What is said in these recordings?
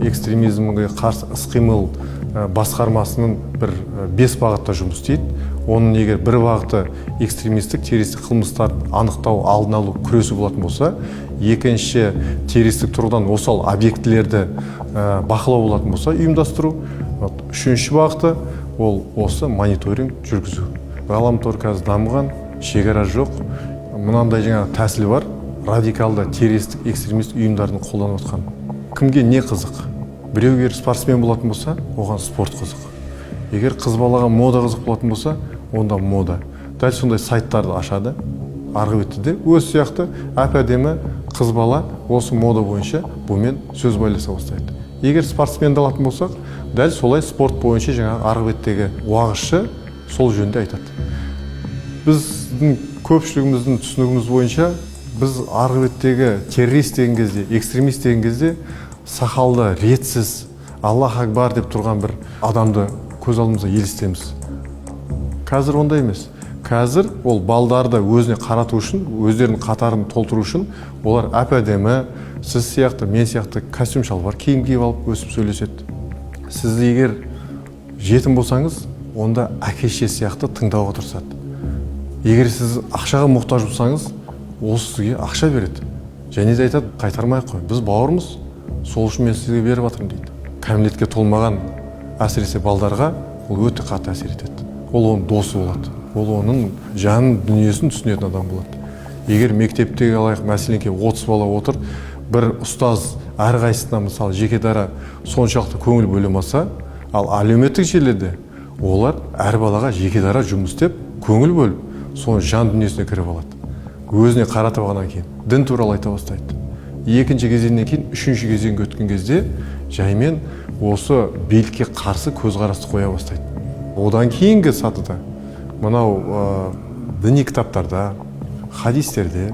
Экстремизмге қарсы іс-қимыл басқармасының бір 5 бағытта жұмыс істейді. Оның егер бір бағыты экстремистік террористік қылмыстарды анықтау, алдын алу, күресу болатын болса, екінші террористік тұрғыдан осал объектілерді бақылау болатын болса, ұйымдастыру. Үшінші бағыты ол осы мониторинг жүргізу. Ғаламтор қазір дамыған, шекара жоқ. Мынандай жаңа тәсіл бар. Радикалды террористік экстремист ұйымдардың қолданып отқан. Кімге не қызық? Біреуге спортсмен болатын болса, оған спорт қызық. Егер қыз балаға мода қызық болатын болса, онда мода. Дәл сондай сайттарды ашады. Арғы бетте өз сияқты әп-әдемі қыз бала осы мода бойынша бұмен сөз байласа бастайды. Егер спортсменді алатын болсақ, дәл солай спорт бойынша жаңа арғы беттегі уағызшы сол жөнде айтады. Біздің көпшілігіміздің түсінігіміз бойынша біз арғы беттегі террорист деген кезде, экстремист деген кезде сақалды, ретсіз, Аллах акбар деп тұрған бір адамды көз алдымызда елестеміз. Қазір ондай емес. Қазір ол балдарды өзіне қарату үшін, өздерінің қатарын толтыру үшін, олар әп-әдемі, сіз сияқты, мен сияқты костюм шалбар киім киіп алып өсіп сөйлеседі. Сіз егер жетім болсаңыз, онда әке-шеше сияқты тыңдауға тырысады. Егер сіз ақшаға мұқтаж болсаңыз, ол сізге ақша береді. Және де айтады, қайтармай-ақ қой, біз бауырмыз, сол үшін мен сізге беріп жатырмын дейді. Кәмелетке толмаған әсіресе балдарға ол өте қатты әсер етеді. Ол оның досы болады. Ол оның жан дүниесін түсінетін адам болады. Егер мектептегі алайық мәселенке 30 бала отыр, бір ұстаз әрқайсысына мысалы жеке дара соншалықты көңіл бөлемаса, ал әлеуметтік желіде олар әр балаға жеке дара жұмыс істеп, көңіл бөліп, соның жан дүниесіне кіріп алады. Өзіне қаратып алғаннан кейін дін туралы айта бастайды. Екінші кезеңнен кейін үшінші кезеңге өткен кезде жаймен осы билікке қарсы көзқарасты қоя бастайды. Одан кейінгі сатыда мынау діни кітаптарда, хадистерде,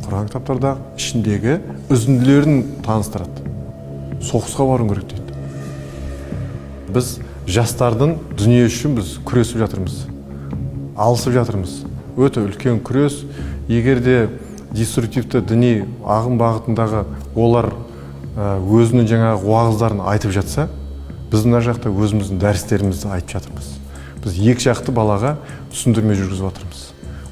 Құран кітаптарда ішіндегі үзінділерін таныстырады. Соғысқа бару керек дейді. Біз жастардың дүние үшін біз күресіп жатырмыз. Алысып жатырмыз. Өте үлкен күрес. Егерде деструктивті діни ағым бағытындағы олар өзінің жаңағы уағыздарын айтып жатса, біз мына жақта өзіміздің дәрістерімізді айтып жатырмыз. Біз екі жақты балаға түсіндірме жүргізіп жатырмыз.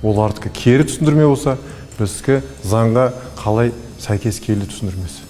Олардікі кері түсіндірме болса, біздікі заңға қалай сәйкес келді түсіндірмесі.